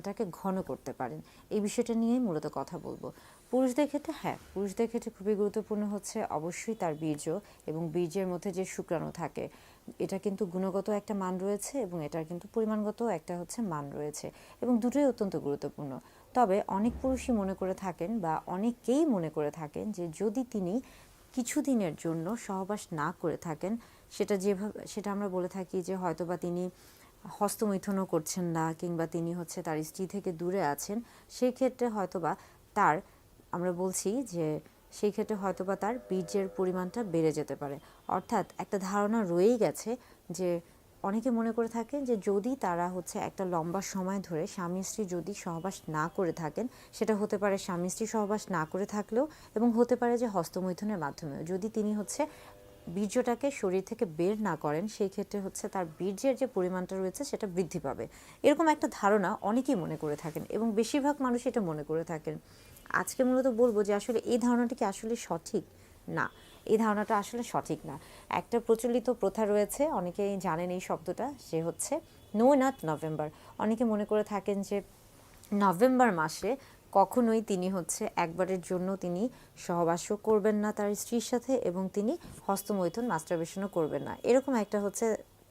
টাকে ঘন করতে পারেন। এই বিষয়টা নিয়েই মূলত কথা বলবো। পুরুষদের ক্ষেত্রে পুরুষদের ক্ষেত্রে খুবই গুরুত্বপূর্ণ হচ্ছে অবশ্যই তার বীর্য এবং বীর্যের মধ্যে যে শুক্রাণু থাকে, এটা কিন্তু গুণগত একটা মান রয়েছে এবং এটার কিন্তু পরিমাণগত একটা হচ্ছে মান রয়েছে, এবং দুটোই অত্যন্ত গুরুত্বপূর্ণ। তবে অনেক পুরুষই মনে করে থাকেন বা অনেকেই মনে করে থাকেন যে যদি তিনি কিছুদিনের জন্য সহবাস না করে থাকেন, সেটা আমরা বলে থাকি যে হয়তোবা তিনি হস্তমৈথুনও করছেন না, কিংবা তিনি হচ্ছে তার স্ত্রী থেকে দূরে আছেন, সেই ক্ষেত্রে হয়তোবা তার আমরা বলছি যে সেই ক্ষেত্রে হয়তোবা তার বীর্যের পরিমাণটা বেড়ে যেতে পারে। অর্থাৎ একটা ধারণা রয়েই গেছে যে অনেকে মনে করে থাকেন যে যদি তারা হচ্ছে একটা লম্বা সময় ধরে স্বামী স্ত্রী যদি সহবাস না করে থাকেন, সেটা হতে পারে স্বামী স্ত্রী সহবাস না করে থাকলেও, এবং হতে পারে যে হস্তমৈথুনের মাধ্যমে যদি তিনি হচ্ছে বীর্যটাকে শরীর থেকে বের না করেন, সেই ক্ষেত্রে হচ্ছে তার বীর্যের যে পরিমাণটা রয়েছে সেটা বৃদ্ধি পাবে। এরকম একটা ধারণা অনেকেই মনে করে থাকেন এবং বেশিরভাগ মানুষ এটা মনে করে থাকেন। আজকে মূলত বলবো যে আসলে এই ধারণাটি কি আসলে সঠিক না, এই ধারণাটা আসলে সঠিক না। একটা প্রচলিত প্রথা রয়েছে, অনেকেই জানেন এই শব্দটা, সে হচ্ছে নো নাট নভেম্বর। অনেকে মনে করে থাকেন যে নভেম্বর মাসে কখনোই তিনি হচ্ছে একবারের জন্য তিনি সহবাসও করবেন না তার স্ত্রীর সাথে, এবং তিনি হস্তমৈথুন মাস্টারবেশনও করবেন না। এরকম একটা হচ্ছে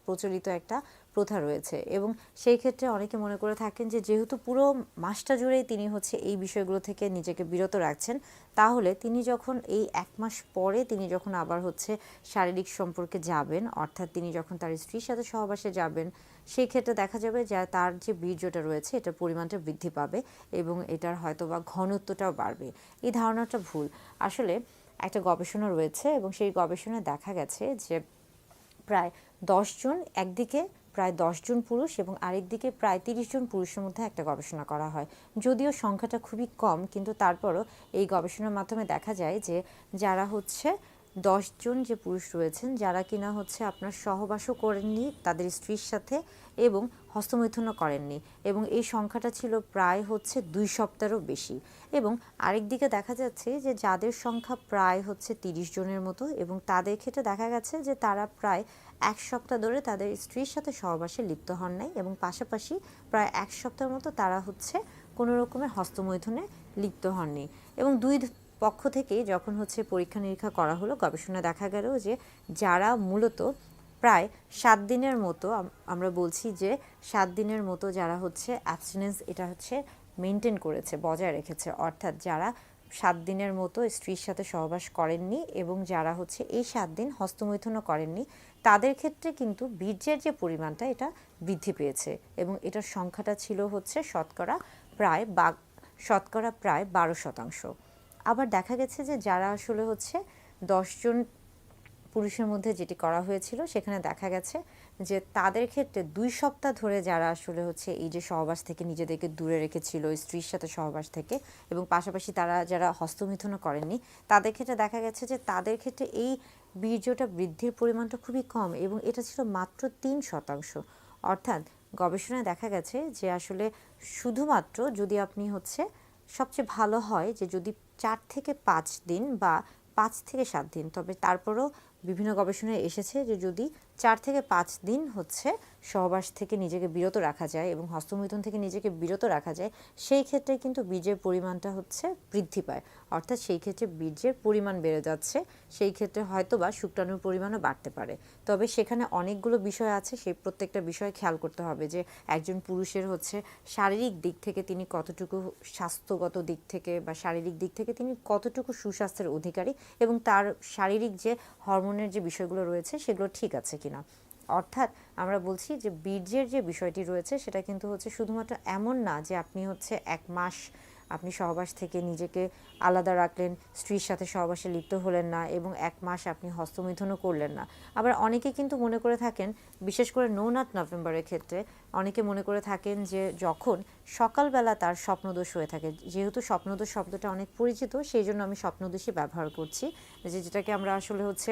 প্রচলিত একটা প্রথা রয়েছে, এবং সেই ক্ষেত্রে অনেকে মনে করে থাকেন যে যেহেতু পুরো মাসটা জুড়েই তিনি হচ্ছে এই বিষয়গুলো থেকে নিজেকে বিরত রাখছেন, তাহলে তিনি যখন এই 1 মাস পরে তিনি যখন আবার হচ্ছে শারীরিক সম্পর্কে যাবেন, অর্থাৎ তিনি যখন তার স্ত্রীর সাথে সহবাসে যাবেন, সেই ক্ষেত্রে দেখা যাবে যে তার যে বীর্যটা রয়েছে এটার পরিমাণটা বৃদ্ধি পাবে এবং এটার হয়তোবা ঘনত্বটাও বাড়বে। এই ধারণাটা ভুল। আসলে একটা গবেষণা রয়েছে এবং সেই গবেষণায় দেখা গেছে যে প্রায় 10 জন, একদিকে প্রায় 10 জন পুরুষ এবং আরেকদিকে প্রায় 30 জন পুরুষের মধ্যে একটা গবেষণা করা হয়। যদিও সংখ্যাটা খুবই কম, কিন্তু তারপরও এই গবেষণার মাধ্যমে দেখা যায় যে যারা হচ্ছে 10 জন যে পুরুষ রয়েছেন, যারা কিনা হচ্ছে আপনার সহবাসও করেননি তাদের স্ত্রীর সাথে এবং হস্তমৈথুনও করেননি, এবং এই সংখ্যাটা ছিল প্রায় হচ্ছে 2 সপ্তাহেরও বেশি। এবং আরেকদিকে দেখা যাচ্ছে যে যাদের সংখ্যা প্রায় হচ্ছে 30 জনের মতো, এবং তাদের ক্ষেত্রে দেখা গেছে যে তারা প্রায় 1 সপ্তাহ ধরে তাদের স্ত্রীর সাথে সহবাসে লিপ্ত হন নাই, এবং পাশাপাশি প্রায় 1 সপ্তাহের মতো তারা হচ্ছে কোনো রকমের হস্তমৈথুনে লিপ্ত হননি। এবং দুই পক্ষ থেকেই যখন হচ্ছে পরীক্ষা নিরীক্ষা করা হলো, গবেষণা দেখা গেল যে যারা মূলত প্রায় 7 দিনের মতো, আমরা বলছি যে 7 দিনের মতো যারা হচ্ছে অ্যাবস্টিনেন্স এটা হচ্ছে মেনটেন করেছে, বজায় রেখেছে, অর্থাৎ যারা 7 দিনের মতো স্ত্রীর সাথে সহবাস করেননি এবং যারা হচ্ছে এই 7 দিন হস্তমৈথুনও করেননি, তাদের ক্ষেত্রে কিন্তু বীর্যের যে পরিমাণটা এটা বৃদ্ধি পেয়েছে, এবং এটার সংখ্যাটা ছিল হচ্ছে শতকরা প্রায় 12%। আবার দেখা গেছে যে যারা আসলে হচ্ছে 10 জন পুরুষের মধ্যে যেটি করা হয়েছিল, সেখানে দেখা গেছে যে তাদের ক্ষেত্রে 2 সপ্তাহ ধরে যারা আসলে হচ্ছে এই যে সহবাস থেকে নিজেদেরকে দূরে রেখেছিল স্ত্রীর সাথে সহবাস থেকে, এবং পাশাপাশি তারা যারা হস্তমৈথুনও করেননি, তাদের ক্ষেত্রে দেখা গেছে যে তাদের ক্ষেত্রে এই বীর্যটা বৃদ্ধির পরিমাণটা খুবই কম, এবং এটা ছিল মাত্র 3%। অর্থাৎ গবেষণায় দেখা গেছে যে আসলে শুধুমাত্র যদি আপনি হচ্ছে, সবচেয়ে ভালো হয় যে যদি 4 থেকে 5 দিন বা 5 থেকে 7 দিন, তবে তারপরও বিভিন্ন গবেষণায় এসেছে যে যদি 4 থেকে 5 দিন হচ্ছে সহবাস থেকে নিজেকে বিরত রাখা যায় এবং হস্তমৈথুন থেকে নিজেকে বিরত রাখা যায়, সেই ক্ষেত্রে কিন্তু বীর্যের পরিমাণটা হচ্ছে বৃদ্ধি পায়। অর্থাৎ সেই ক্ষেত্রে বীর্যের পরিমাণ বেড়ে যাচ্ছে, সেই ক্ষেত্রে হয়তো বা শুক্রাণুর পরিমাণও বাড়তে পারে। তবে সেখানে অনেকগুলো বিষয় আছে, সেই প্রত্যেকটা বিষয় খেয়াল করতে হবে যে একজন পুরুষের হচ্ছে শারীরিক দিক থেকে তিনি কতটুকু, স্বাস্থ্যগত দিক থেকে বা শারীরিক দিক থেকে তিনি কতটুকু সুস্বাস্থ্যের অধিকারী, এবং তার শারীরিক যে হরমোনের যে বিষয়গুলো রয়েছে সেগুলো ঠিক আছে কিনা। অর্থাৎ আমরা বলছি যে বীর্যের যে বিষয়টি রয়েছে সেটা কিন্তু হচ্ছে শুধুমাত্র এমন না যে আপনি হচ্ছে 1 মাস আপনি সহবাস থেকে নিজেকে আলাদা রাখলেন, স্ত্রীর সাথে সহবাসে লিপ্ত হলেন না, এবং 1 মাস আপনি হস্তমৈথুনও করলেন না। আবার অনেকে কিন্তু মনে করে থাকেন, বিশেষ করে নো নাট নভেম্বরের ক্ষেত্রে অনেকে মনে করে থাকেন যে যখন সকালবেলা তার স্বপ্নদোষ হয়ে থাকে, যেহেতু স্বপ্নদোষ শব্দটা অনেক পরিচিত সেই জন্য আমি স্বপ্নদোষই ব্যবহার করছি, যেটাকে আমরা আসলে হচ্ছে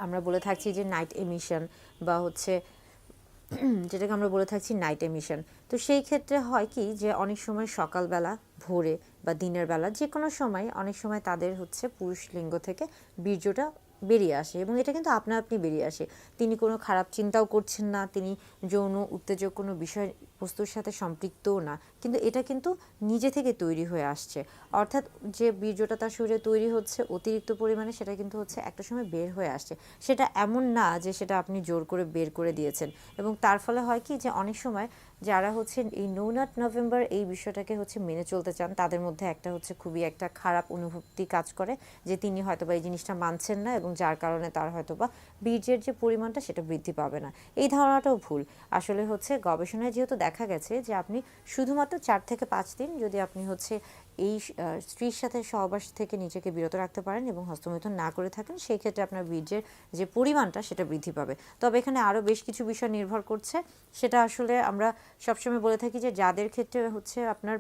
আমরা বলে থাকছি যে নাইট এমিশন, বা হচ্ছে যেটাকে আমরা বলে থাকছি নাইট এমিশন। তো সেই ক্ষেত্রে হয় কি যে অনেক সময় সকালবেলা, ভোরে বা দিনের বেলা যে কোনো সময় অনেক সময় তাদের হচ্ছে পুরুষ লিঙ্গ থেকে বীর্যটা বেরিয়ে আসে, এবং এটা কিন্তু আপনা আপনি বেরিয়ে আসে। তিনি কোনো খারাপ চিন্তাও করছেন না, তিনি যৌন উত্তেজক কোনো বিষয় বস্তুর সাথে সম্পৃক্তও না, কিন্তু এটা কিন্তু নিজে থেকে তৈরি হয়ে আসছে। অর্থাৎ যে বীর্যটা তার শরীরে তৈরি হচ্ছে অতিরিক্ত পরিমাণে, সেটা কিন্তু হচ্ছে একটা সময় বের হয়ে আসছে। সেটা এমন না যে সেটা আপনি জোর করে বের করে দিয়েছেন। এবং তার ফলে হয় কি যে অনেক সময় যারা হচ্ছে এই নো নাট নভেম্বর এই বিষয়টাকে হচ্ছে মেনে চলতে চান, তাদের মধ্যে একটা হচ্ছে খুবই একটা খারাপ অনুভূতি কাজ করে যে তিনি হয়তোবা এই জিনিসটা মানছেন না, এবং যার কারণে তার হয়তোবা বীর্যের যে পরিমাণটা সেটা বৃদ্ধি পাবে না। এই ধারণাটাও ভুল। আসলে হচ্ছে গবেষণায় যেহেতু দেখা গেছে যে আপনি শুধুমাত্র 4 থেকে 5 দিন যদি আপনি হচ্ছে এই স্ত্রীর সাথে সহবাস থেকে নিজেকে বিরত রাখতে পারেন এবং হস্তমৈথুন না করে থাকেন, সেই ক্ষেত্রে আপনার বীর্যের যে পরিমাণটা সেটা বৃদ্ধি পাবে। তবে এখানে আরও বেশ কিছু বিষয় নির্ভর করছে। সেটা আসলে আমরা সবসময় বলে থাকি যে যাদের ক্ষেত্রে হচ্ছে আপনার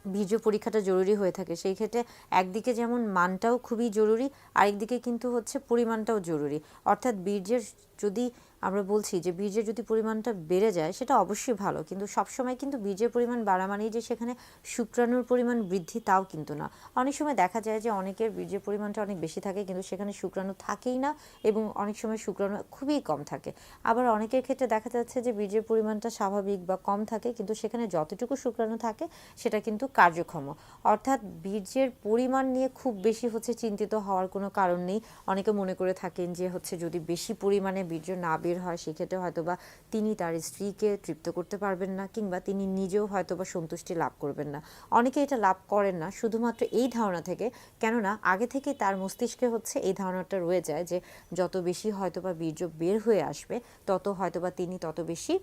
বীর্য পরীক্ষাটা জরুরি হয়ে থাকে, সেই ক্ষেত্রে একদিকে যেমন মানটাও খুবই জরুরি, আরেকদিকে কিন্তু হচ্ছে পরিমাণটাও জরুরি। অর্থাৎ বীর্যের যদি আমরা বলছি যে বীর্যের যদি পরিমাণটা বেড়ে যায় সেটা অবশ্যই ভালো, কিন্তু সবসময় কিন্তু বীর্যের পরিমাণ বাড়া মানেই যে সেখানে শুক্রাণুর পরিমাণ বৃদ্ধি তাও কিন্তু না। অনেক সময় দেখা যায় যে অনেকের বীর্যের পরিমাণটা অনেক বেশি থাকে কিন্তু সেখানে শুক্রাণু থাকেই না, এবং অনেক সময় শুক্রাণু খুবই কম থাকে। আবার অনেকের ক্ষেত্রে দেখা যাচ্ছে যে বীর্যের পরিমাণটা স্বাভাবিক বা কম থাকে কিন্তু সেখানে যতটুকু শুক্রাণু থাকে সেটা কিন্তু কার্যক্ষম। অর্থাৎ বীর্যের পরিমাণ নিয়ে খুব বেশি হচ্ছে চিন্তিত হওয়ার কোনো কারণ নেই। অনেকে মনে করে থাকেন যে হচ্ছে যদি বেশি পরিমাণে বীর্য না বের হয় সেক্ষেত্রে হয়তোবা তিনি তার স্ত্রীকে তৃপ্ত করতে পারবেন না, কিংবা তিনি নিজেও হয়তোবা সন্তুষ্টি লাভ করবেন না। অনেকে এটা লাভ করেন না শুধুমাত্র এই ধারণা থেকে, কেননা আগে থেকে তার মস্তিষ্কে হচ্ছে এই ধারণাটা রয়ে যায় যে যত বেশি হয়তোবা বীর্য বের হয়ে আসবে তত হয়তোবা তিনি তত বেশি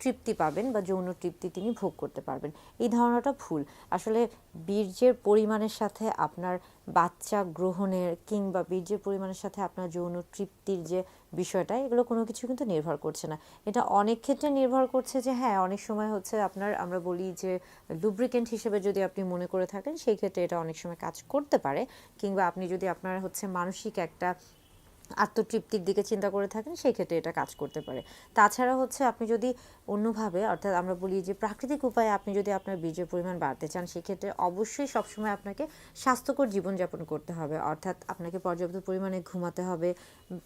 তৃপ্তি পাবেন বা যৌন তৃপ্তি তিনি ভোগ করতে পারবেন। এই ধারণাটা ভুল। আসলে বীর্যের পরিমাণের সাথে আপনার বাচ্চা গ্রহণের কিংবা বীর্যের পরিমাণের সাথে আপনার যৌন তৃপ্তির যে বিষয়টা, এগুলো কোনো কিছু কিন্তু নির্ভর করছে না। এটা অনেক ক্ষেত্রে নির্ভর করছে যে হ্যাঁ, অনেক সময় হচ্ছে আপনার আমরা বলি যে লুব্রিকেন্ট হিসেবে যদি আপনি মনে করে থাকেন সেই ক্ষেত্রে এটা অনেক সময় কাজ করতে পারে, কিংবা আপনি যদি আপনার হচ্ছে মানসিক একটা আত্মতৃপ্তির দিকে চিন্তা করে থাকেন সেই ক্ষেত্রে এটা কাজ করতে পারে। তাছাড়া হচ্ছে আপনি যদি অন্যভাবে, অর্থাৎ আমরা বলি যে প্রাকৃতিক উপায়ে আপনি যদি আপনার বীর্যের পরিমাণ বাড়তে চান সেক্ষেত্রে অবশ্যই সবসময় আপনাকে স্বাস্থ্যকর জীবনযাপন করতে হবে। অর্থাৎ আপনাকে পর্যাপ্ত পরিমাণে ঘুমাতে হবে,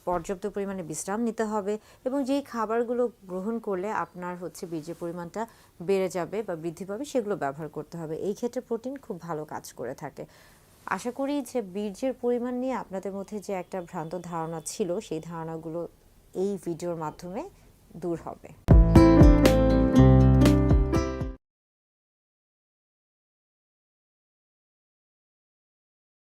পর্যাপ্ত পরিমাণে বিশ্রাম নিতে হবে, এবং যেই খাবারগুলো গ্রহণ করলে আপনার হচ্ছে বীর্যের পরিমাণটা বেড়ে যাবে বা বৃদ্ধি পাবে সেগুলো ব্যবহার করতে হবে। এই ক্ষেত্রে প্রোটিন খুব ভালো কাজ করে থাকে। আশা করি যে বীর্যের পরিমাণ নিয়ে আপনাদের মধ্যে যে একটা ভ্রান্ত ধারণা ছিল সেই ধারণাগুলো এই ভিডিওর মাধ্যমে দূর হবে।